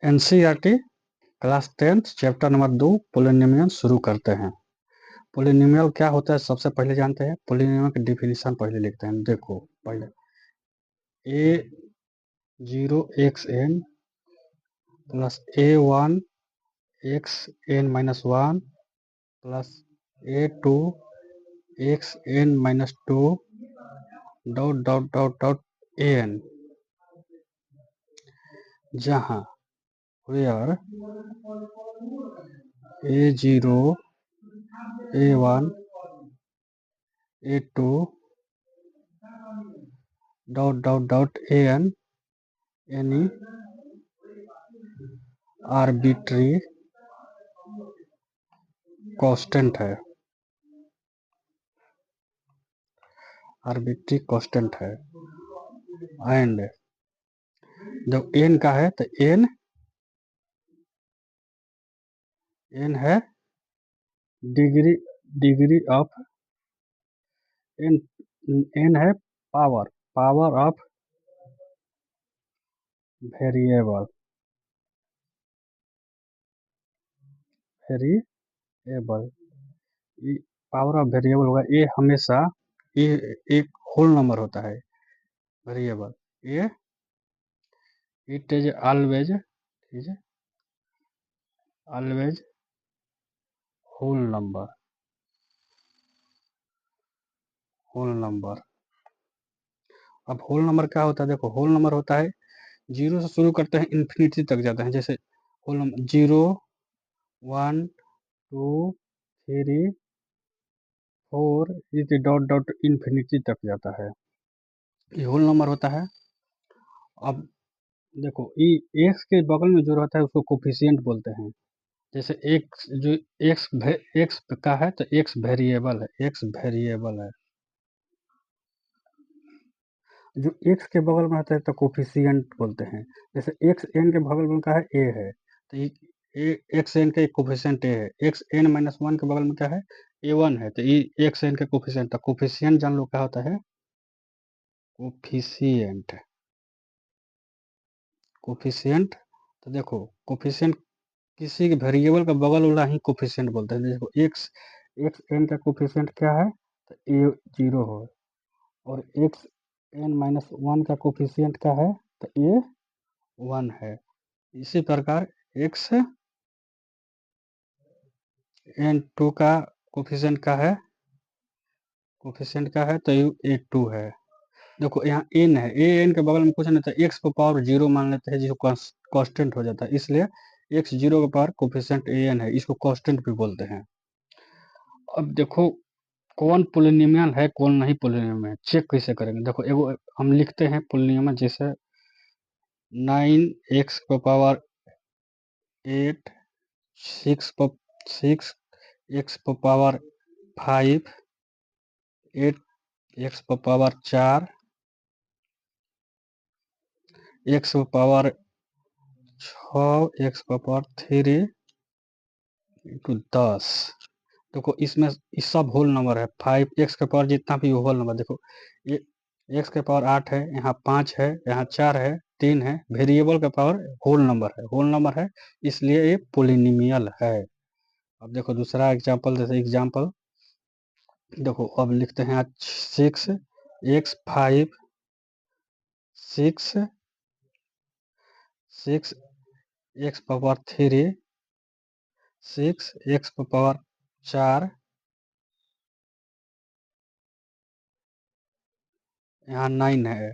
NCERT class 10 chapter number 2 polynomial शुरू करते हैं। पोलिनोमियल क्या होता है सबसे पहले जानते हैं। पोलिनोमियल की डिफिनीशन पहले लिखते हैं। देखो पहले a0xn plus a1 xn-1 plus a2 xn-2 dot dot dot dot an, जहाँ where a0 a1 a2 dot dot dot an any arbitrary constant है, आर्बिट्री कांस्टेंट है। एंड जब n का है तो n है डिग्री डिग्री ऑफ n है power of variable power of variable होगा। ये हमेशा ये एक होल नंबर होता है वेरिएबल। ये it is always whole number. अब होल नंबर क्या होता है? देखो होल नंबर होता है जीरो से शुरू करते हैं इन्फिनिटी तक जाते हैं। जैसे होल नंबर 0 1 2 3 4 इस डॉट डॉट इन्फिनिटी तक जाता है, ये होल नंबर होता है। अब देखो एक्स के बगल में जो रहता है उसको कोफिशिएंट बोलते हैं। जैसे एक्स जो एक्स का है तो एक्स वेरिएबल है। जो एक्स के बगल में रहता है तो कोफिशिएंट बोलते हैं। जैसे एक्स एन के बगल में क्या है? ए है, तो एक्स एन का कोफिशिएंट ए है। एक्स n-1 के बगल में क्या है? a1 है, तो एक्स एन का कोफिशिएंट। कोफिशिएंट जान लो क्या होता है? कोफिशिएंट तो देखो कोफिशिएंट किसी के वेरिएबल का बगल वाला ही कोफिशिएंट बोलते हैं। देखो एक्स एन का कोफिशिएंट क्या है? तो ए 0 हो, और एक्स n-1 का कोफिशिएंट क्या है? तो ए 1 है। इसी प्रकार एक्स n2 का कोफिशिएंट का है तो ए 2 है। देखो यहाँ n है, ए एन के बगल में कुछ नहीं था, एक्स को पावर 0 मान लेते हैं जिसको कांस्टेंट हो जाता है, इसलिए एक्स 0 का पावर कोफिशिएंट ए एन है, इसको कांस्टेंट भी बोलते हैं। अब देखो कौन पोलिनोमियल है कौन नहीं पोलिनोमियल है, चेक कैसे करेंगे? देखो एगो हम लिखते हैं पोलिनोमियल, जैसे 9x को पावर 8 6 x को पावर 5 8 x को पावर 4 x को पावर 6 x को पावर 3 इंटू 10। देखो इसमें इस सब होल नंबर है। 5 x के पावर जितना भी होल नंबर, देखो ये x के पावर 8 है, यहाँ 5 है, यहाँ 4 है, 3 है। वेरिएबल का पावर होल नंबर है, इसलिए ये पोलिनोमियल है। अब देखो दूसरा एग्जांपल, जैसे एग्जांपल देखो अब लिखते हैं 6 x 5 6 x power 3 6 x power 4, यहाँ 9 है।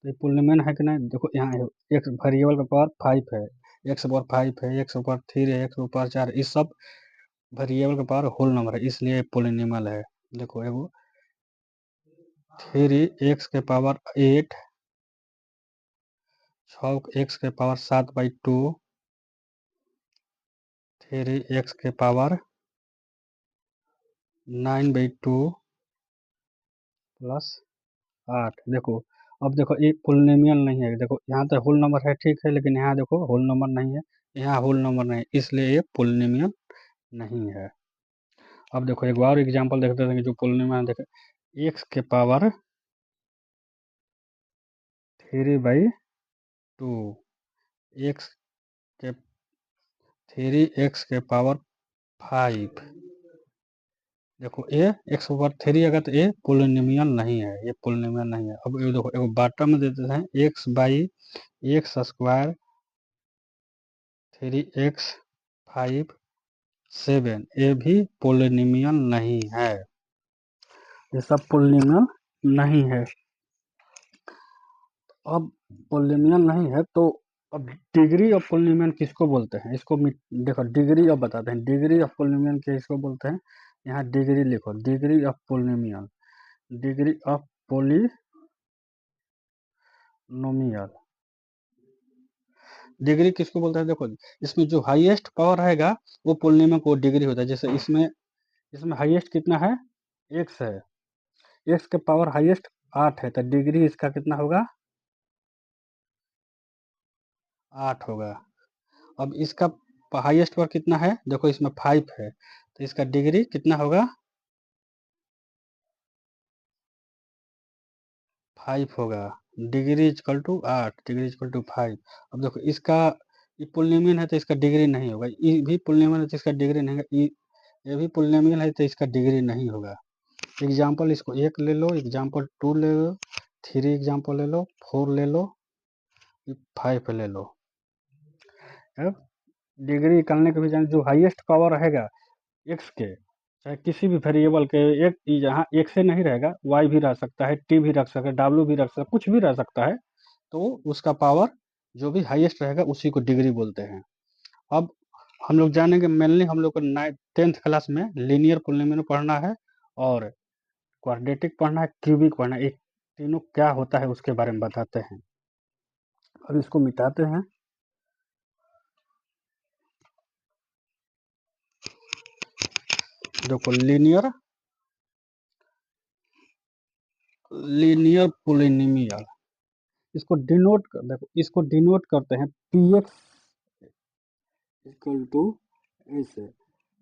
तो पोलिनोमियल है कि नहीं? देखो यहाँ एक्स वेरिएबल का पावर 5 है, एक्स पावर 5 है, एक्स पावर 3 है, एक्स पावर 4, इस सब वेरिएबल का पावर होल नंबर है, इसलिए पोलिनोमियल है। देखो एगो 3 एक्स के पावर 8 6 एक्स के पावर 7/2 3 एक्स के पावर 9/2 प्लस 8। देखो अब देखो ये पोलिनोमियल नहीं है। देखो यहाँ तो होल नंबर है, ठीक है, लेकिन यहाँ देखो होल नंबर नहीं है, यहाँ होल नंबर नहीं, इसलिए ये पोलिनोमियल नहीं है। अब देखो एक और एग्जांपल देखते हैं जो पोलिनोमियल। देखो एक्स के पावर 3/2 एक्स के 3x के पावर 5। देखो ये x पावर 3 अगर तो ये पोलिनोमियल नहीं है, ये पोलिनोमियल नहीं है। अब ये देखो एक बॉटम में दे देते हैं x by x square 3x 5 7, ये भी पोलिनोमियल नहीं है, ये सब पोलिनोमियल नहीं है। अब पोलिनोमियल नहीं है तो अब डिग्री ऑफ पोलिनोमियल किसको बोलते हैं, इसको देखो डिग्री ऑफ बताते हैं। डिग्री ऑफ पोलिनोमियल किसको बोलते हैं, यहाँ डिग्री लिखो, degree of polynomial, degree of polynomial, degree किसको बोलते हैं। देखो इसमें जो हाईएस्ट पावर रहेगा वो पोलिनोमियल को डिग्री होता है। जैसे इसमें हाईएस्ट कितना है, एक्स है, एक्स के पावर हाईएस्ट 8 है, तो डिग्री इसका कितना होगा, 8 होगा। अब इसका हाईएस्ट पावर कितना है, देखो इसमें 5 है, तो इसका डिग्री कितना होगा, 5 होगा। Degree equal to 8, degree equal to 5। अब देखो इसका ये पोलिनोमियल है तो इसका डिग्री नहीं होगा, ये भी पोलिनोमियल है तो इसका डिग्री नहीं होगा, ये भी पोलिनोमियल है तो इसका डिग्री नहीं होगा। एग्जाम्पल इसको 1 ले लो, एग्जाम्पल 2 ले लो, 3 एग्जाम्पल ले लो, 4 ले लो, 5 ले लो। अब डिग्री निकालने के भी जान, जो हाईएस्ट पावर रहेगा एक्स के, चाहे किसी भी वेरिएबल के, एक यहाँ एक से नहीं रहेगा, वाई भी रह सकता है, टी भी रख सकता है, डब्ल्यू भी रख सकता है, कुछ भी रह सकता है, तो उसका पावर जो भी हाईएस्ट रहेगा उसी को डिग्री बोलते हैं। अब हम लोग जानेंगे, मेनली हम लोग को 10th क्लास में लीनियर पोलिनोमियल पढ़ना है और क्वाड्रेटिक पढ़ना है, क्यूबिक पढ़ना है, एक तीनों क्या होता है उसके बारे में बताते हैं। अब इसको मिटाते हैं, देखो लीनियर पोलिनोमियल, इसको डिनोट कर, देखो इसको डिनोट करते हैं पी एक्स इक्वल टू ऐसे,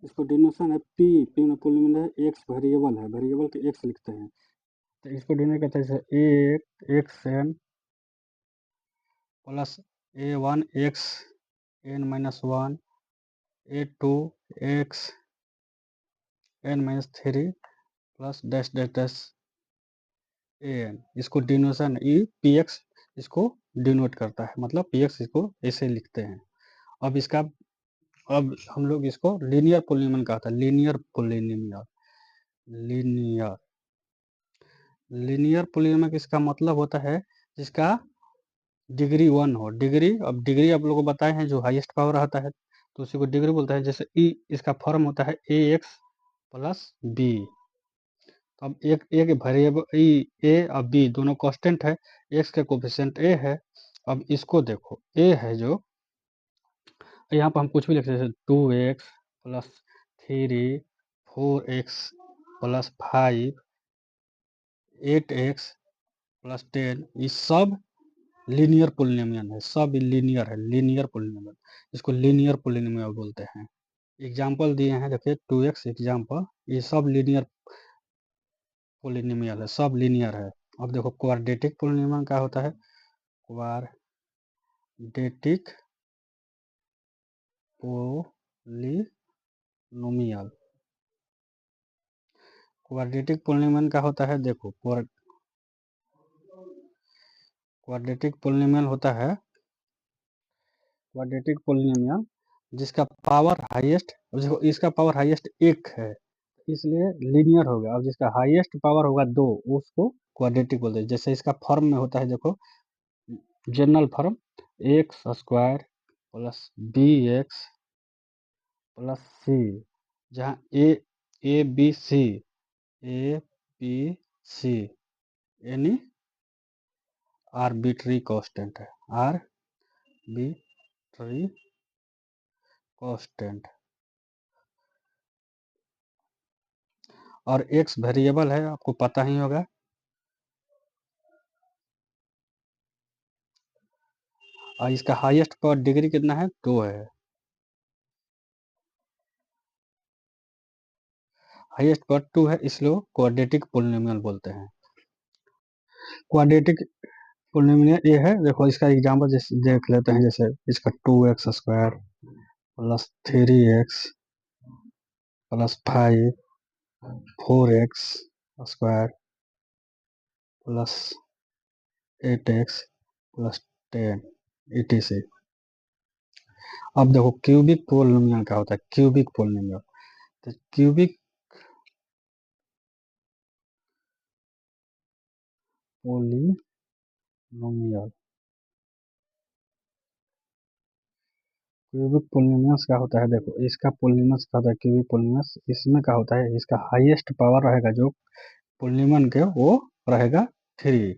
इसको डिनोशन है पी, पी में पोलिनोमियल है, एक्स वेरिएबल है, वेरिएबल के एक्स लिखते हैं, तो इसको डिनोट करते हैं जैसे x n plus a one x n minus one, a two x n minus three plus dash dash dash a n, इसको डिनोशन ई पी एक्स इसको डिनोट करता है, मतलब पी एक्स इसको ऐसे लिखते हैं। अब इसका, अब हम लोग इसको लीनियर पोलिनोमियल कहता है, linear polynomial, linear linear polynomial इसका मतलब होता है जिसका डिग्री 1 हो। डिग्री, अब डिग्री आप लोगों को बताए हैं, जो हाईएस्ट पावर रहता है तो उसी को डिग्री बोलता है। जैसे ई, इसका फॉर्म होता है ए एक्स प्लस बी, तो अब एक वेरिएबल ई, ए और बी दोनों कांस्टेंट है, एक्स के कोफिशिएंट ए है। अब इसको देखो, ए है जो, यहाँ पर हम कुछ भी लिख सकते हैं, 2x plus 3, 4x plus 5, 8x plus 10, ये सब लीनियर पोलिनोमियल है, सब लीनियर है, लीनियर पोलिनोमियल, इसको लीनियर पोलिनोमियल बोलते हैं। एग्जाम्पल दिए हैं, देखिए 2x एग्जाम्पल, ये सब लीनियर पोलिनोमियल है, सब लीनियर है। अब देखो क्वाड्रेटिक पोलिनोमियल क्या होता है, क्वाड्रेटिक पोलिनोमियल, क्वाड्रेटिक पोलिनोमियल क्या होता है, देखो क्वाड्रेटिक पोलिनोमियल होता है, क्वाड्रेटिक पोलिनोमियल जिसका पावर हाईएस्ट, देखो इसका पावर हाईएस्ट 1 है इसलिए लीनियर होगा, अब जिसका हाईएस्ट पावर होगा 2 उसको क्वाड्रेटिक बोलते हैं। जैसे इसका फॉर्म में होता है, देखो general form x square plus b x plus c, जहाँ a b c, a b c यानी आर्बिट्री कांस्टेंट है, आर्बिट्री कांस्टेंट, और एक्स वेरिएबल है, आपको पता ही होगा। और इसका हाईएस्ट पावर डिग्री कितना है, 2 है, हाईएस्ट पावर 2 है, इसलिए क्वाड्रेटिक पोलिनोमियल बोलते हैं। क्वाड्रेटिक पोलिनोमियल ये है, देखो इसका एग्जांपल जैसे देख लेते हैं, जैसे इसका 2x² plus 3x plus 5 4x² plus 8x plus 10 etc। अब देखो क्यूबिक पोलिनोमियल क्या होता है, क्यूबिक पोलिनोमियल। तो क्यूबिक पोलिनोमियल, क्यूबिक पोलिनोमियल्स क्या होता है, देखो इसका पोलिनोमियल्स क्या होता है, क्यूबिक पोलिनोमियल्स इसमें क्या होता है, इसका हाईएस्ट पावर रहेगा जो पोलिनोमियल के, वो रहेगा 3।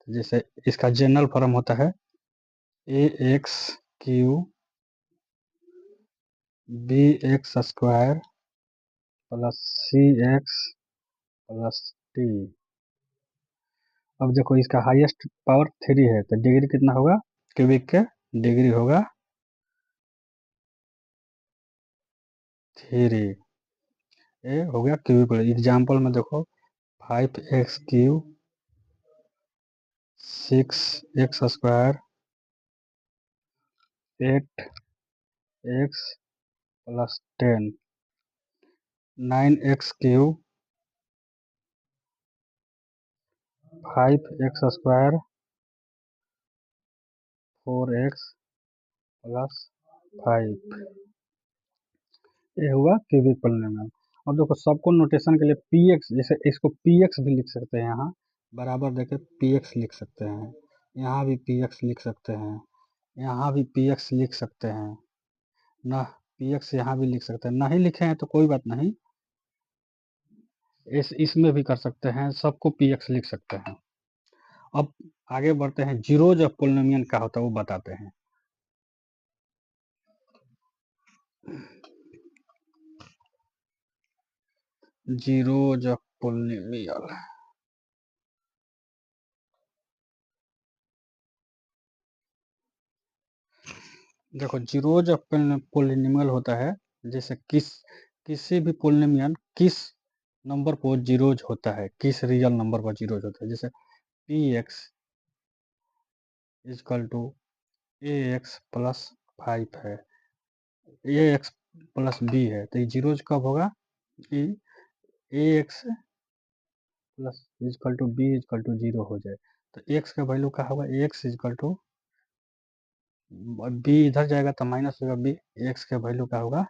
जैसे इसका जनरल फॉर्म होता है a x q b x square plus c x plus t. अब देखो इसका हाईएस्ट पावर 3 है, तो डिग्री कितना होगा, क्यूबिक के डिग्री होगा 3। ये हो गया क्यूबिक। एग्जाम्पल में देखो 5x³ 6x² 8x plus 10 9x³ 5x² 4x plus 5। ये हुआ क्यूबिक पोलिनोमियल। अब देखो सबको नोटेशन के लिए px, जैसे इसको px भी लिख सकते हैं, यहाँ बराबर देके px लिख सकते हैं, यहाँ भी px लिख सकते हैं, यहाँ भी px लिख सकते हैं ना, px यहाँ भी लिख सकते हैं, नहीं लिखे हैं तो कोई बात नहीं, इसमें भी कर सकते हैं, सबको px लिख सकते हैं। अब आगे बढ़ते हैं, जीरोज ऑफ पोलिनोमियल क्या होता है वो बताते हैं। जीरोज ऑफ पोलिनोमियल, देखो जीरोज ऑफ पोलिनोमियल होता है, जैसे किसी भी पोलिनोमियल किस नंबर को जीरोज होता है, किस रियल नंबर पर जीरोज होता है। जैसे px equal to ax plus 5 है, ax प्लस b है, तो ये जीरोज कब होगा, ax plus equal to b equal to 0 हो जाए, तो x का वैल्यू क्या होगा, x इजकल टू b इधर जाएगा तो माइनस होगा b, x का वैल्यू क्या होगा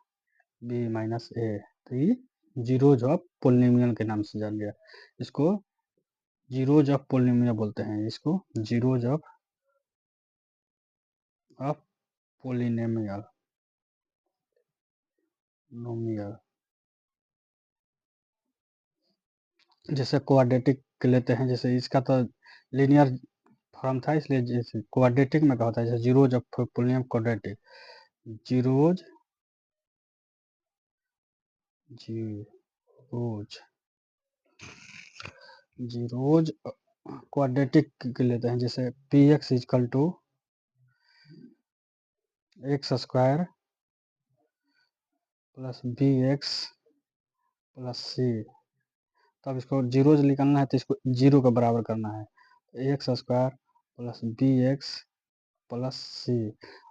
b माइनस a। तो ये जीरोज ऑफ पोलिनोमियल के नाम से जान गया, इसको जीरोज ऑफ पोलिनोमियल बोलते हैं, इसको जीरोज ऑफ पोलिनोमियल नोमियल। जैसे क्वाड्रेटिक लेते हैं, जैसे इसका तो लीनियर फॉर्म था, इसलिए जैसे क्वाड्रेटिक में क्या होता है, जैसे zeros of polynomial quadratic, zeros zeros zeros quadratic लेते हैं, जैसे px equal to x² plus bx plus c। तब इसको जीरोज निकालना है तो इसको 0 के बराबर करना है, x² plus bx plus c।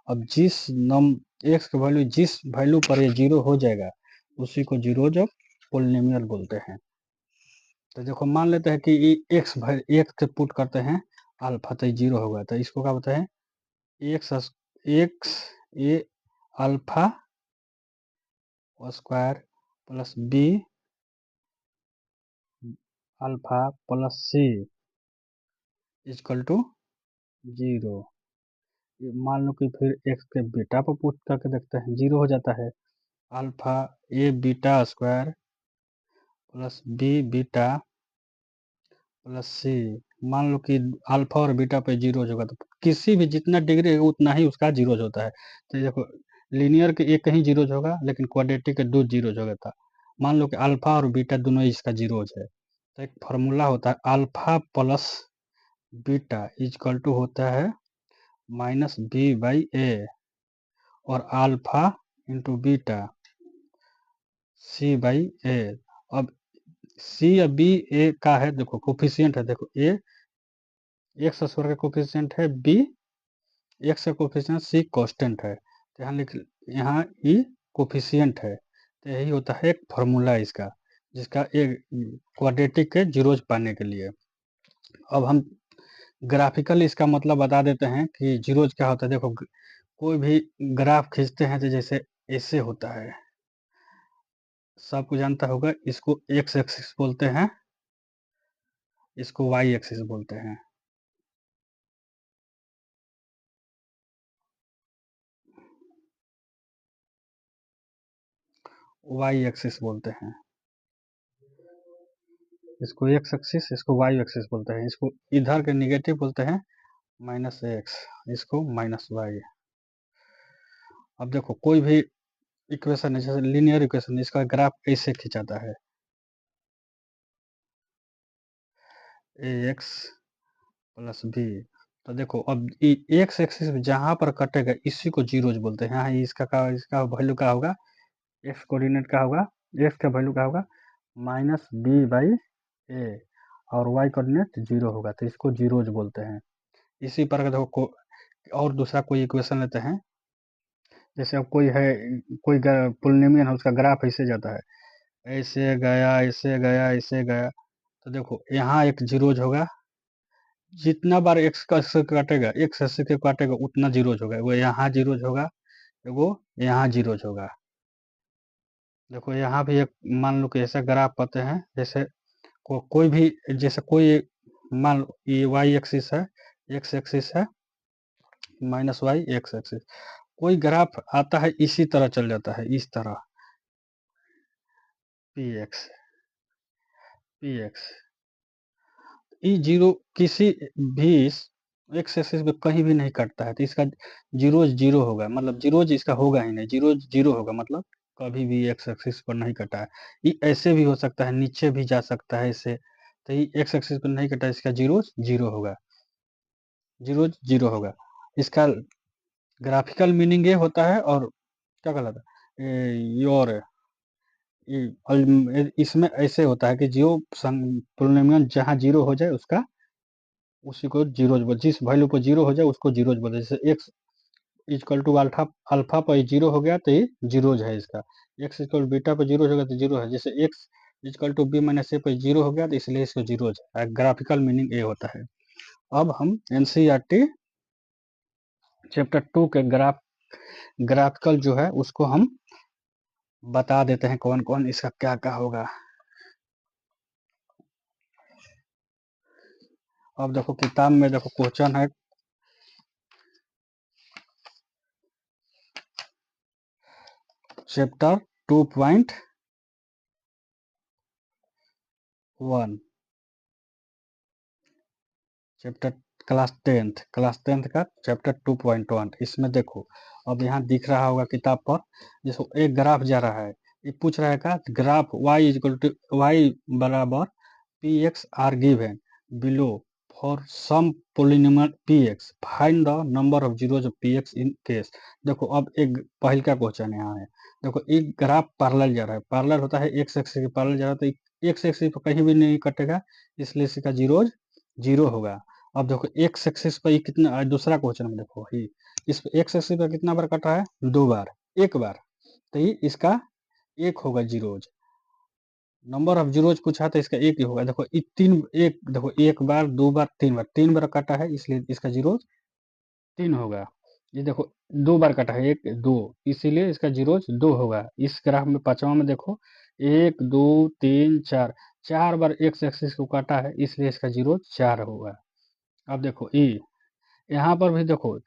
अब जिस x का वैल्यू जिस वैल्यू पर ये 0 हो जाएगा उसी को जीरोज ऑफ पोलिनोमियल बोलते हैं। तो देखो मान लेते हैं कि x एक से पुट करते हैं अल्फा, तो 0 होगा, तो इसको क्या बोलते हैं, x a alpha square plus b alpha plus c equal to 0। मान लो कि फिर x के बीटा पर पुट करके देखते हैं, 0 हो जाता है, alpha a beta square plus b beta plus c. मान लो कि अल्फा और बीटा पे 0 होगा, तो किसी भी जितना डिग्री है उतना ही उसका 0 होता है। तो देखो लीनियर के एक ही 0 होगा, लेकिन क्वाड्रेटिक के 2 0 होगा था। मान लो कि अल्फा और बीटा दोनों इसका 0 है, तो एक फार्मूला होता है alpha plus beta is equal to होता है माइनस बी बाई ए, और alpha into beta c by a. अब सी या बी ए का है, देखो कोफिशियंट है, देखो ए एक्स स्क्वायर का कोफिशिएंट है बी, एक्स का कोफिशिएंट सी कांस्टेंट है, तो यहाँ लिख, यहाँ ई कोफिशिएंट है, तो यही होता है एक फार्मूला इसका, जिसका एक क्वाड्रेटिक के जीरोज पाने के लिए। अब हम ग्राफिकल इसका मतलब बता देते हैं कि जीरोज क्या होता है। देखो कोई भी ग्राफ खींचते हैं तो जैसे ऐसे होता है, सबको जानता होगा, इसको एक्स एक्सिस बोलते हैं, इसको वाई एक्सिस बोलते हैं। वाई एक्सिस बोलते हैं, इसको एक्स एक्सिस, इसको वाई एक्सिस बोलते हैं। इसको इधर के निगेटिव बोलते हैं माइनस एक्स, इसको माइनस वाई। अब देखो कोई भी इक्वेशन है, जैसे लीनियर इक्वेशन, इसका ग्राफ ऐसे खिंचाता है, ए एक्स प्लस बी। तो देखो अब एक्स एक्सिस जहां पर कटेगा इसी को जीरोज बोलते हैं। यहाँ इसका वैल्यू क्या होगा, एक्स कोऑर्डिनेट का होगा, एक्स का वैल्यू क्या होगा माइनस बी बाई ए, और वाई कोऑर्डिनेट जीरो होगा, तो इसको जीरोज बोलते हैं। इसी प्रकार देखो और दूसरा कोई इक्वेशन लेते हैं, जैसे अब कोई है, कोई पोलिनोमियल है, उसका ग्राफ ऐसे जाता है, ऐसे गया ऐसे गया ऐसे गया, तो देखो यहाँ एक जीरोज होगा, जितना बार एक्स का से काटेगा, एक्स से काटेगा उतना जीरोज होगा, वो यहाँ जीरोज होगा, वो यहाँ जीरोज होगा। देखो यहाँ भी एक मान लो कि ऐसा ग्राफ पाते हैं, जैसे कोई भी, जैसे कोई मान लो ये वाई एक्सिस है, एक्स एक्सिस है, माइनस वाई एक्स एक्सिस, कोई ग्राफ आता है इसी तरह चल जाता है, इस तरह P x P x, E zero किसी भी एक्स एक्सिस पे कहीं भी नहीं कटता है, तो इसका जीरो जीरो होगा, मतलब जीरो इसका होगा ही नहीं, जीरो जीरो होगा, मतलब कभी भी एक्स एक्सिस पर नहीं कटा है। ये ऐसे भी हो सकता है, नीचे भी जा सकता है इससे, तो ये एक्स एक्सिस पर नहीं कटा, इसका जीरो जीरो होगा, जीरो जीरो होगा। इसका ग्राफिकल मीनिंग ये होता है, और क्या कहलाता है और इसमें ऐसे होता है कि जो पोलिनोमियल जहाँ जीरो हो जाए उसका, उसी को जीरोज बोल, जिस वैल्यू पर जीरो हो जाए उसको जीरोज बोलते हैं। जैसे x equal to alpha, alpha पर जीरो हो गया तो ये जीरोज है इसका, एक्स इक्वल बीटा पर जीरो हो गया तो जीरो है, जैसे x equal to b minus a पर जीरो हो गया तो इसलिए इसको जीरोज है। ग्राफिकल मीनिंग ये होता है। अब हम एनसीईआरटी चैप्टर 2 के ग्राफिकल जो है उसको हम बता देते हैं, कौन कौन इसका क्या क्या होगा। अब देखो किताब में देखो क्वेश्चन है, चैप्टर 2.1, चैप्टर क्लास टेंथ का चैप्टर 2.1। इसमें देखो अब यहाँ दिख रहा होगा किताब पर, जिसको एक ग्राफ जा रहा है, ये पूछ रहा है का graph y equal to y बराबर p x are given below for some polynomial p x, find the number of zeros of p x in case. देखो अब एक पहल का क्वेश्चन यहाँ है, देखो एक ग्राफ पैरेलल जा रहा है, पैरेलल होता है एक्स एक्सिस के पैरेलल जा रहा है, तो एक्स एक्सिस पर कहीं भी नहीं कटेगा, इसलिए इसका जीरोज जीरो होगा। अब देखो एक्स एक्सिस पर कितना, दूसरा क्वेश्चन में देखो ही, इस एक्स एक्सिस पर कितना बार कट रहा है, दो बार, एक बार, तो ये इसका एक होगा जीरोज, नंबर ऑफ जीरोज पूछा तो इसका एक ही होगा। देखो तीन, एक देखो एक बार दो बार तीन बार, तीन बार कटा है इसलिए इसका जीरोज तीन होगा। ये देखो दो बार कटा है, एक दो, इसीलिए इसका जीरोज दो होगा। इस ग्राफ में पांचवा में देखो एक दो तीन चार, चार बार एक्स एक्सिस को काटा है इसलिए इसका जीरोज चार होगा। अब देखो ई, यहाँ पर भी देखो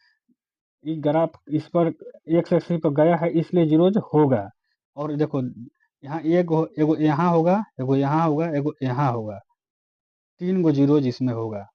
ये ग्राफ इस पर एक्स एक्सिस पर गया है इसलिए जीरोज होगा, और देखो यहाँ एगो यहाँ होगा, एगो यहाँ होगा, एगो यहाँ होगा, तीन गो जीरोज इसमें होगा।